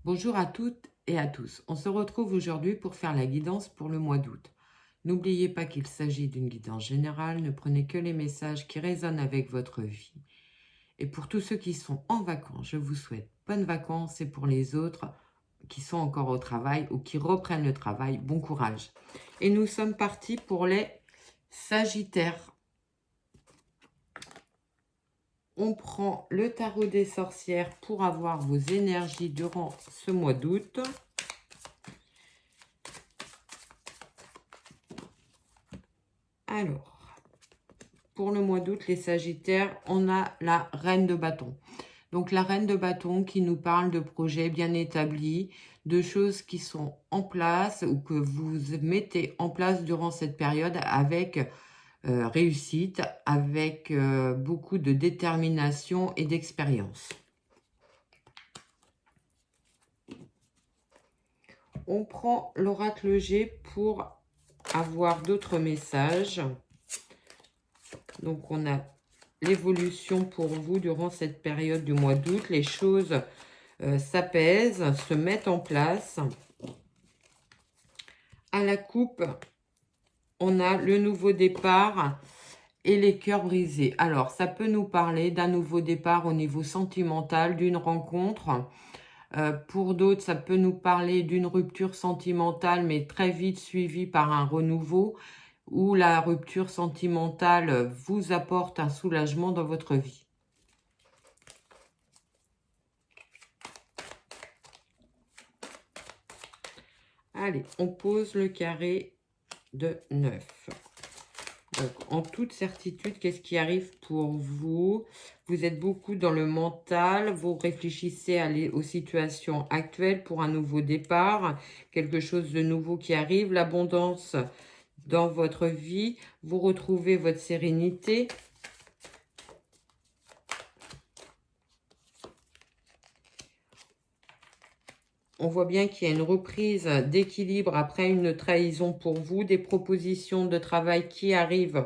Bonjour à toutes et à tous. On se retrouve aujourd'hui pour faire la guidance pour le mois d'août. N'oubliez pas qu'il s'agit d'une guidance générale, ne prenez que les messages qui résonnent avec votre vie. Et pour tous ceux qui sont en vacances, je vous souhaite bonnes vacances et pour les autres qui sont encore au travail ou qui reprennent le travail, bon courage. Et nous sommes partis pour les Sagittaires. On prend le tarot des sorcières pour avoir vos énergies durant ce mois d'août. Alors, pour le mois d'août, les Sagittaires, on a la Reine de bâton. Donc, la Reine de bâton qui nous parle de projets bien établis, de choses qui sont en place ou que vous mettez en place durant cette période avec réussite, avec beaucoup de détermination et d'expérience. On prend l'oracle G pour avoir d'autres messages. Donc, on a l'évolution pour vous durant cette période du mois d'août. Les choses s'apaisent, se mettent en place. À la coupe, on a le nouveau départ et les cœurs brisés. Alors, ça peut nous parler d'un nouveau départ au niveau sentimental, d'une rencontre. Pour d'autres, ça peut nous parler d'une rupture sentimentale, mais très vite suivie par un renouveau, où la rupture sentimentale vous apporte un soulagement dans votre vie. Allez, on pose le carré de 9. Donc, en toute certitude, qu'est-ce qui arrive pour vous? Vous êtes beaucoup dans le mental, vous réfléchissez aux situations actuelles pour un nouveau départ, quelque chose de nouveau qui arrive, l'abondance dans votre vie, vous retrouvez votre sérénité. On voit bien qu'il y a une reprise d'équilibre après une trahison pour vous, des propositions de travail qui arrivent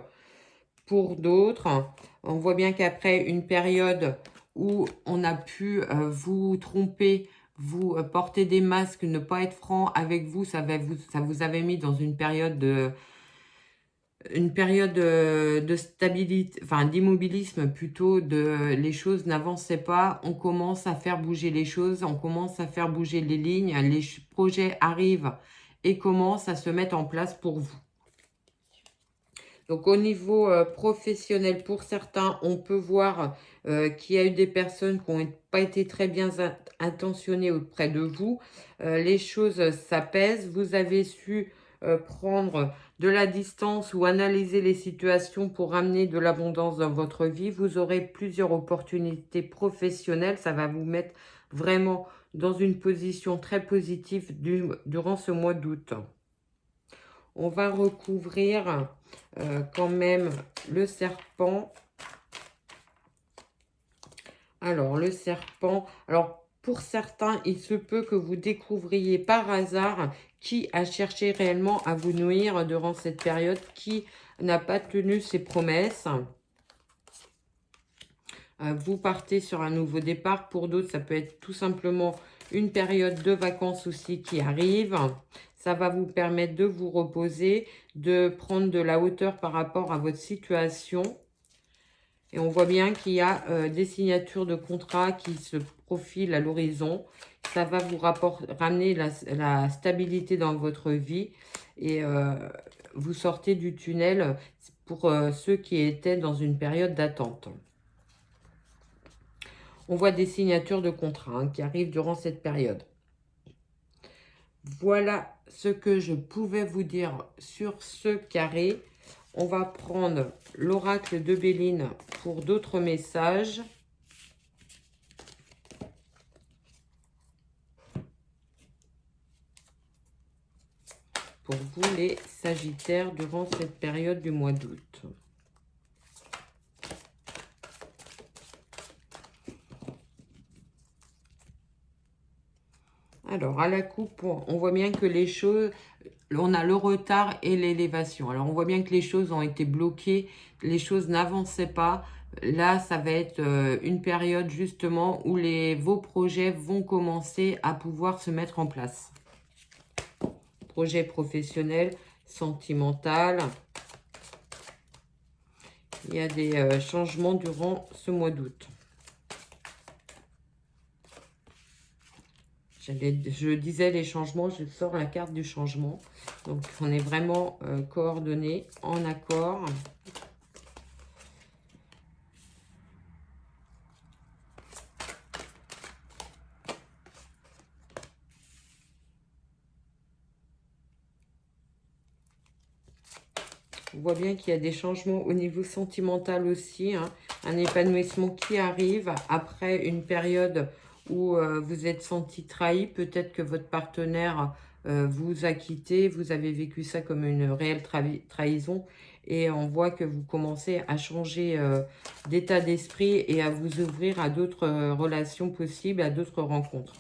pour d'autres. On voit bien qu'après une période où on a pu vous tromper, vous porter des masques, ne pas être franc avec vous, ça vous avait mis dans une période de stabilité, enfin d'immobilisme plutôt, les choses n'avançaient pas, on commence à faire bouger les choses, on commence à faire bouger les lignes, les projets arrivent et commencent à se mettre en place pour vous. Donc au niveau professionnel, pour certains, on peut voir qu'il y a eu des personnes qui n'ont pas été très bien intentionnées auprès de vous. Les choses s'apaisent, vous avez su prendre de la distance ou analyser les situations pour amener de l'abondance dans votre vie. Vous aurez plusieurs opportunités professionnelles. Ça va vous mettre vraiment dans une position très positive durant ce mois d'août. On va recouvrir quand même le serpent. Alors, le serpent... Alors, pour certains, il se peut que vous découvriez par hasard qui a cherché réellement à vous nuire durant cette période, qui n'a pas tenu ses promesses. Vous partez sur un nouveau départ. Pour d'autres, ça peut être tout simplement une période de vacances aussi qui arrive. Ça va vous permettre de vous reposer, de prendre de la hauteur par rapport à votre situation. Et on voit bien qu'il y a des signatures de contrats qui se profilent à l'horizon. Ça va vous ramener la stabilité dans votre vie. Et vous sortez du tunnel pour ceux qui étaient dans une période d'attente. On voit des signatures de contrats qui arrivent durant cette période. Voilà ce que je pouvais vous dire sur ce carré. On va prendre l'oracle de Béline pour d'autres messages. Pour vous les Sagittaires durant cette période du mois d'août. Alors, à la coupe, on voit bien que les choses, on a le retard et l'élévation. Alors, on voit bien que les choses ont été bloquées, les choses n'avançaient pas, Là, ça va être une période justement où vos projets vont commencer à pouvoir se mettre en place. Projet professionnel, sentimental. Il y a des changements durant ce mois d'août. Je disais les changements, je sors la carte du changement. Donc, on est vraiment coordonnés, en accord. On voit bien qu'il y a des changements au niveau sentimental aussi, hein. Un épanouissement qui arrive après une période où vous êtes senti trahi. Peut-être que votre partenaire vous a quitté, vous avez vécu ça comme une réelle trahison. Et on voit que vous commencez à changer d'état d'esprit et à vous ouvrir à d'autres relations possibles, à d'autres rencontres.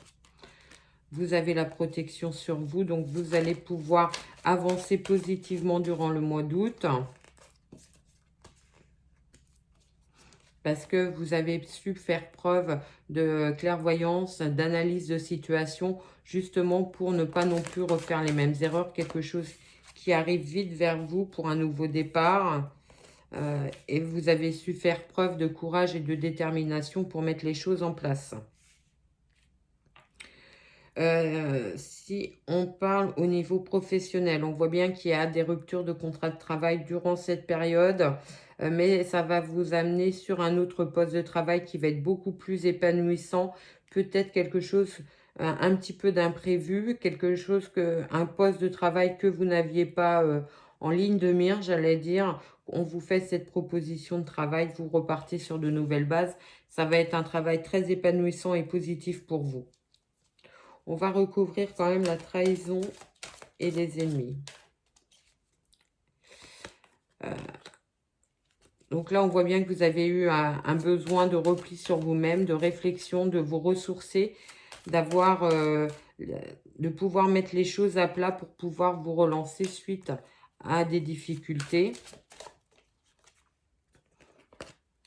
Vous avez la protection sur vous, donc vous allez pouvoir avancer positivement durant le mois d'août. Parce que vous avez su faire preuve de clairvoyance, d'analyse de situation, justement pour ne pas non plus refaire les mêmes erreurs. Quelque chose qui arrive vite vers vous pour un nouveau départ. Et vous avez su faire preuve de courage et de détermination pour mettre les choses en place. Si on parle au niveau professionnel, on voit bien qu'il y a des ruptures de contrat de travail durant cette période, mais ça va vous amener sur un autre poste de travail qui va être beaucoup plus épanouissant, peut-être quelque chose, un petit peu d'imprévu, un poste de travail que vous n'aviez pas en ligne de mire, j'allais dire. On vous fait cette proposition de travail, vous repartez sur de nouvelles bases. Ça va être un travail très épanouissant et positif pour vous. On va recouvrir quand même la trahison et les ennemis. Donc là, on voit bien que vous avez eu un besoin de repli sur vous-même, de réflexion, de vous ressourcer, de pouvoir mettre les choses à plat pour pouvoir vous relancer suite à des difficultés.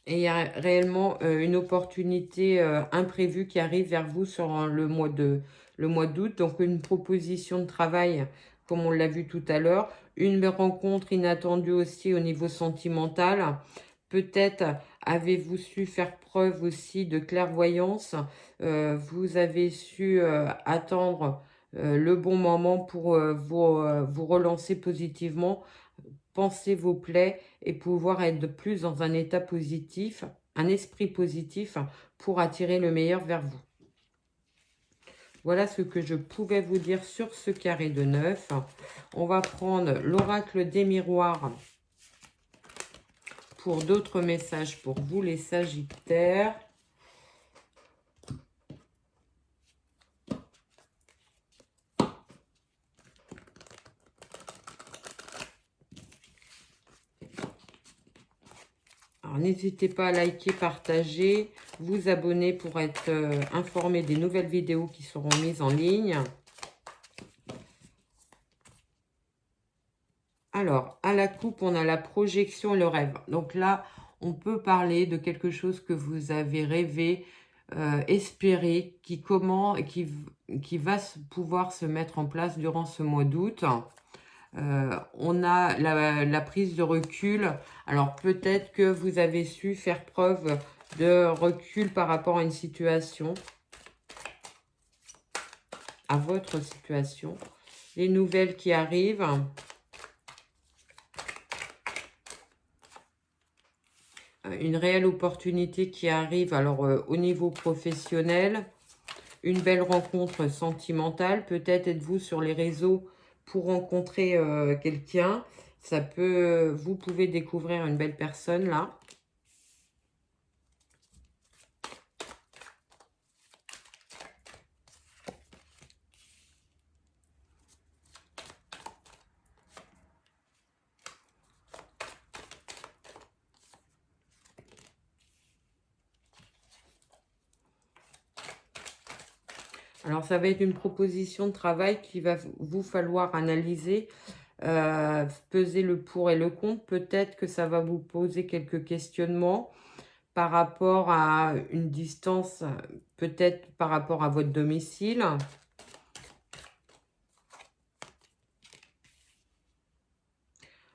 Et il y a réellement une opportunité imprévue qui arrive vers vous sur le mois d'août. Donc, une proposition de travail, comme on l'a vu tout à l'heure. Une rencontre inattendue aussi au niveau sentimental. Peut-être avez-vous su faire preuve aussi de clairvoyance. Vous avez su attendre le bon moment pour vous relancer positivement, penser vos plaies et pouvoir être de plus dans un état positif, un esprit positif pour attirer le meilleur vers vous. Voilà ce que je pouvais vous dire sur ce carré de 9. On va prendre l'oracle des miroirs pour d'autres messages pour vous, les Sagittaires. Alors, n'hésitez pas à liker, partager, vous abonner pour être informé des nouvelles vidéos qui seront mises en ligne. Alors, à la coupe, on a la projection et le rêve. Donc là, on peut parler de quelque chose que vous avez rêvé, espéré, qui va pouvoir se mettre en place durant ce mois d'août. On a la prise de recul. Alors, peut-être que vous avez su faire preuve de recul par rapport à une situation, à votre situation. Les nouvelles qui arrivent. Une réelle opportunité qui arrive alors au niveau professionnel, une belle rencontre sentimentale, peut-être êtes-vous sur les réseaux pour rencontrer quelqu'un, vous pouvez découvrir une belle personne là. Alors, ça va être une proposition de travail qui va vous falloir analyser, peser le pour et le contre. Peut-être que ça va vous poser quelques questionnements. par rapport à une distance, peut-être par rapport à votre domicile.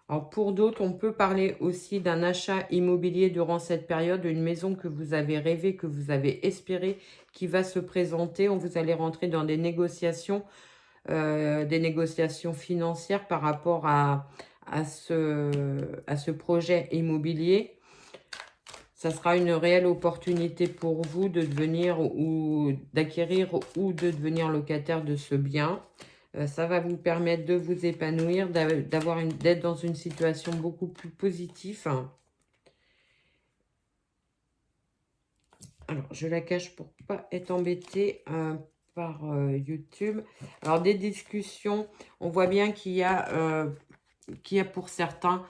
Alors pour d'autres, on peut parler aussi d'un achat immobilier durant cette période, une maison que vous avez rêvé, que vous avez espéré, qui va se présenter. Vous allez rentrer dans des négociations financières par rapport à ce projet immobilier. Ça sera une réelle opportunité pour vous de devenir ou d'acquérir ou de devenir locataire de ce bien. Ça va vous permettre de vous épanouir, d'être dans une situation beaucoup plus positive. Alors, je la cache pour ne pas être embêtée par YouTube. Alors, des discussions, on voit bien qu'il y a pour certains,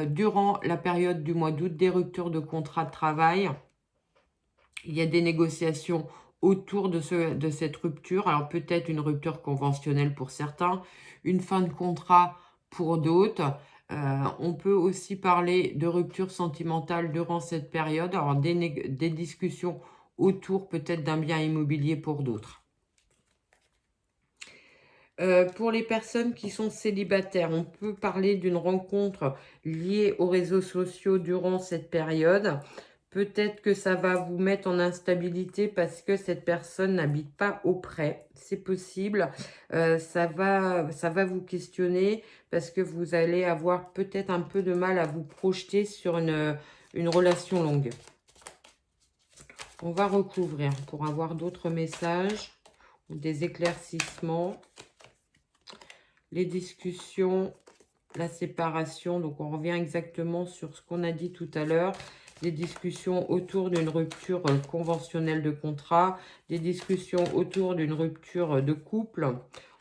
durant la période du mois d'août, des ruptures de contrat de travail. Il y a des négociations autour de cette rupture. Alors peut-être une rupture conventionnelle pour certains, une fin de contrat pour d'autres. On peut aussi parler de rupture sentimentale durant cette période. Alors des discussions autour peut-être d'un bien immobilier pour d'autres. Pour les personnes qui sont célibataires, on peut parler d'une rencontre liée aux réseaux sociaux durant cette période. Peut-être que ça va vous mettre en instabilité parce que cette personne n'habite pas auprès. C'est possible. Ça va vous questionner parce que vous allez avoir peut-être un peu de mal à vous projeter sur une relation longue. On va recouvrir pour avoir d'autres messages ou des éclaircissements. Les discussions, la séparation. Donc, on revient exactement sur ce qu'on a dit tout à l'heure. Des discussions autour d'une rupture conventionnelle de contrat, des discussions autour d'une rupture de couple.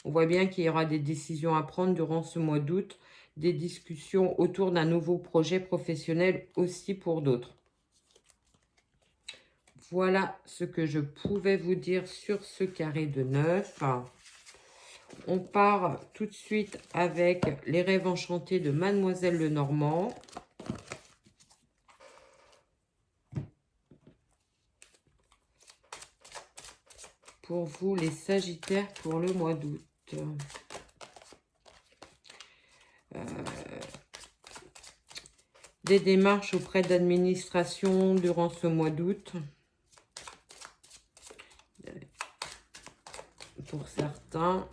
On voit bien qu'il y aura des décisions à prendre durant ce mois d'août, des discussions autour d'un nouveau projet professionnel aussi pour d'autres. Voilà ce que je pouvais vous dire sur ce carré de 9. On part tout de suite avec les rêves enchantés de Mademoiselle Lenormand. Pour vous, les Sagittaires, pour le mois d'août. Des démarches auprès d'administration durant ce mois d'août. Pour certains.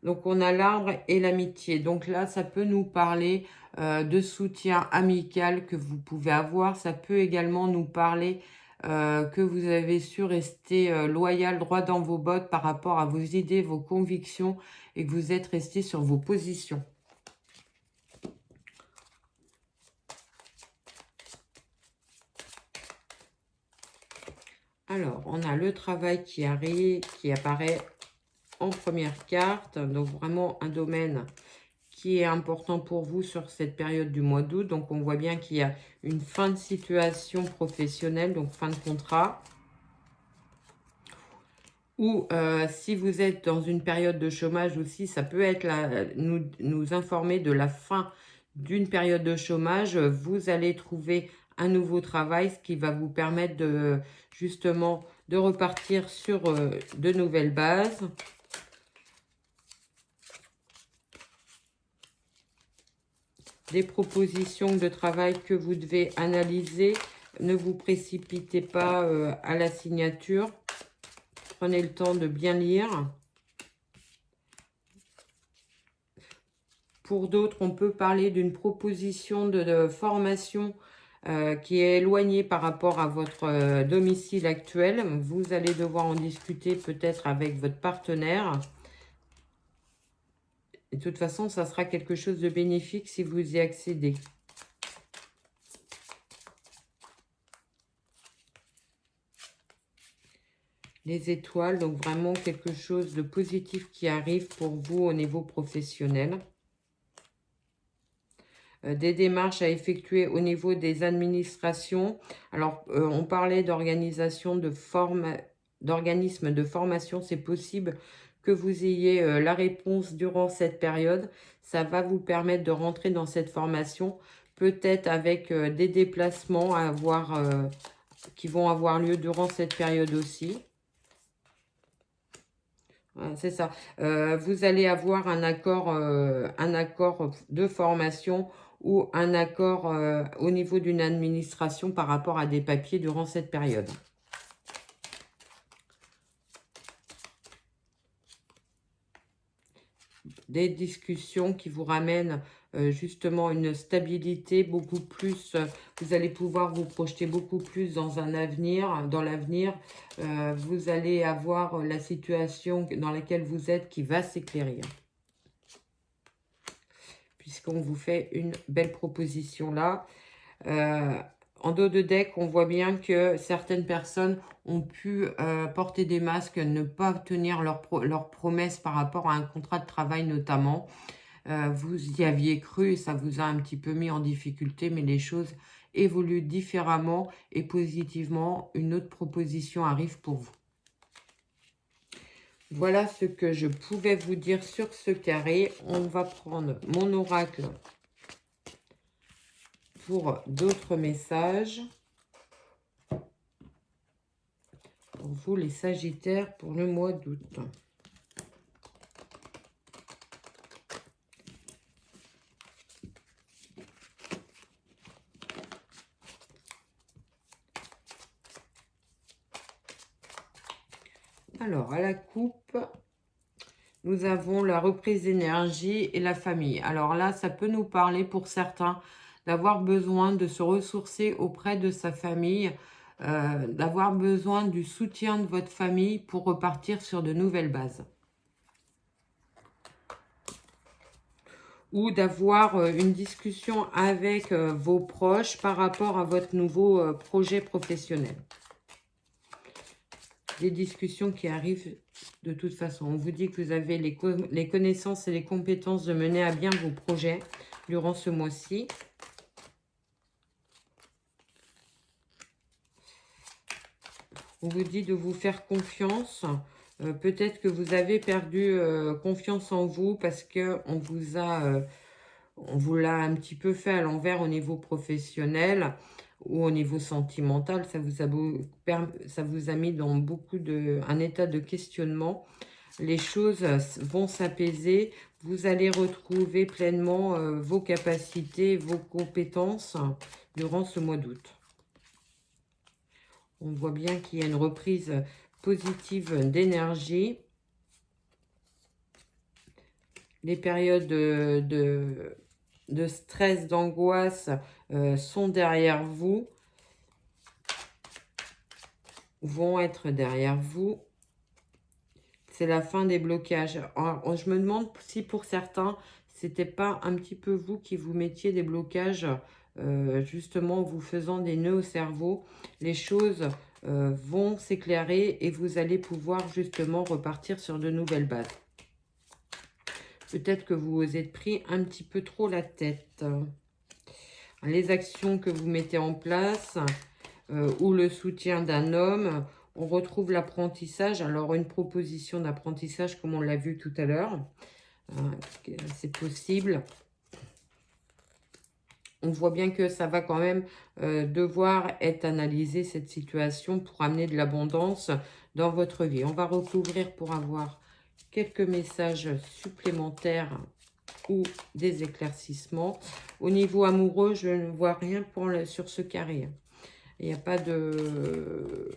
Donc, on a l'arbre et l'amitié. Donc là, ça peut nous parler de soutien amical que vous pouvez avoir. Ça peut également nous parler que vous avez su rester loyal, droit dans vos bottes par rapport à vos idées, vos convictions et que vous êtes resté sur vos positions. Alors, on a le travail qui apparaît en première carte. Donc, vraiment un domaine qui est important pour vous sur cette période du mois d'août. Donc, on voit bien qu'il y a une fin de situation professionnelle, donc fin de contrat. Ou si vous êtes dans une période de chômage aussi, ça peut être nous informer de la fin d'une période de chômage. Vous allez trouver un nouveau travail, ce qui va vous permettre justement de repartir sur de nouvelles bases. Des propositions de travail que vous devez analyser. Ne vous précipitez pas à la signature. Prenez le temps de bien lire. Pour d'autres, on peut parler d'une proposition de formation qui est éloignée par rapport à votre domicile actuel. Vous allez devoir en discuter peut-être avec votre partenaire. Et de toute façon, ça sera quelque chose de bénéfique si vous y accédez. Les étoiles, donc vraiment quelque chose de positif qui arrive pour vous au niveau professionnel. Des démarches à effectuer au niveau des administrations. Alors, on parlait d'organisation d'organismes de formation. C'est possible que vous ayez la réponse durant cette période. Ça va vous permettre de rentrer dans cette formation. peut-être avec des déplacements à avoir, qui vont avoir lieu durant cette période aussi. Ouais, c'est ça. Vous allez avoir un accord de formation ou un accord au niveau d'une administration par rapport à des papiers durant cette période. Des discussions qui vous ramènent justement une stabilité beaucoup plus, vous allez pouvoir vous projeter beaucoup plus dans un avenir, dans l'avenir. Vous allez avoir la situation dans laquelle vous êtes qui va s'éclairer. Puisqu'on vous fait une belle proposition là. En dos de deck, on voit bien que certaines personnes ont pu porter des masques, ne pas tenir leurs promesses par rapport à un contrat de travail notamment. Vous y aviez cru et ça vous a un petit peu mis en difficulté, mais les choses évoluent différemment et positivement. Une autre proposition arrive pour vous. Voilà ce que je pouvais vous dire sur ce carré. On va prendre mon oracle pour d'autres messages. Pour vous, les Sagittaires, pour le mois d'août. Alors, à la coupe, nous avons la reprise d'énergie et la famille. Alors là, ça peut nous parler pour certains d'avoir besoin de se ressourcer auprès de sa famille, d'avoir besoin du soutien de votre famille pour repartir sur de nouvelles bases. Ou d'avoir une discussion avec vos proches par rapport à votre nouveau projet professionnel. Des discussions qui arrivent de toute façon. On vous dit que vous avez les connaissances et les compétences de mener à bien vos projets durant ce mois-ci. On vous dit de vous faire confiance. Peut-être que vous avez perdu confiance en vous parce qu'on vous l'a un petit peu fait à l'envers au niveau professionnel ou au niveau sentimental. Ça vous a mis dans un état de questionnement. Les choses vont s'apaiser. Vous allez retrouver pleinement vos capacités, vos compétences durant ce mois d'août. On voit bien qu'il y a une reprise positive d'énergie. Les périodes de stress, d'angoisse sont derrière vous, vont être derrière vous. C'est la fin des blocages. Alors, je me demande si pour certains, c'était pas un petit peu vous qui vous mettiez des blocages, justement en vous faisant des nœuds au cerveau. Les choses vont s'éclairer et vous allez pouvoir justement repartir sur de nouvelles bases. Peut-être que vous vous êtes pris un petit peu trop la tête. Les actions que vous mettez en place ou le soutien d'un homme, on retrouve l'apprentissage. Alors, une proposition d'apprentissage comme on l'a vu tout à l'heure. C'est possible. On voit bien que ça va quand même devoir être analysé, cette situation, pour amener de l'abondance dans votre vie. On va recouvrir pour avoir quelques messages supplémentaires ou des éclaircissements. Au niveau amoureux, je ne vois rien sur ce carré. Il n'y a pas de...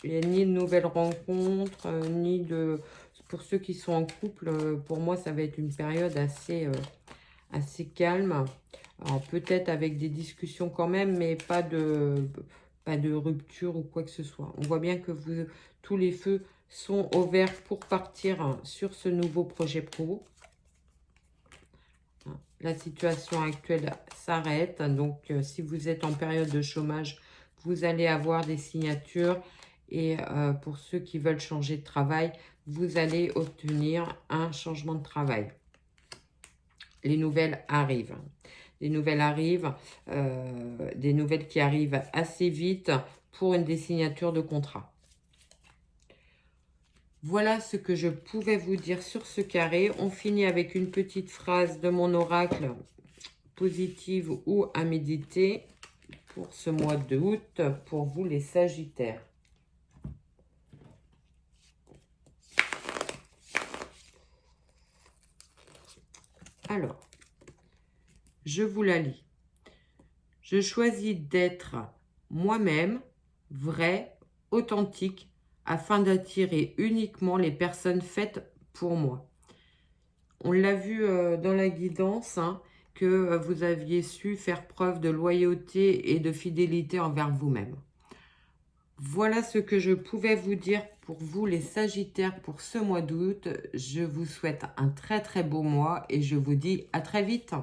Il n'y a ni de nouvelles rencontres, ni de... Pour ceux qui sont en couple, pour moi, ça va être une période assez calme. Alors, peut-être avec des discussions quand même, mais pas de rupture ou quoi que ce soit. On voit bien que tous les feux sont au vert pour partir sur ce nouveau projet pro. La situation actuelle s'arrête. Donc, si vous êtes en période de chômage, vous allez avoir des signatures. Et pour ceux qui veulent changer de travail, vous allez obtenir un changement de travail. Les nouvelles arrivent. Les nouvelles arrivent, des nouvelles qui arrivent assez vite pour une des signatures de contrat. Voilà ce que je pouvais vous dire sur ce carré. On finit avec une petite phrase de mon oracle positive ou à méditer pour ce mois d'août, pour vous les Sagittaires. Alors, je vous la lis. Je choisis d'être moi-même, vrai, authentique, afin d'attirer uniquement les personnes faites pour moi. On l'a vu dans la guidance, hein, que vous aviez su faire preuve de loyauté et de fidélité envers vous-même. Voilà ce que je pouvais vous dire pour vous les Sagittaires pour ce mois d'août. Je vous souhaite un très très beau mois et je vous dis à très vite.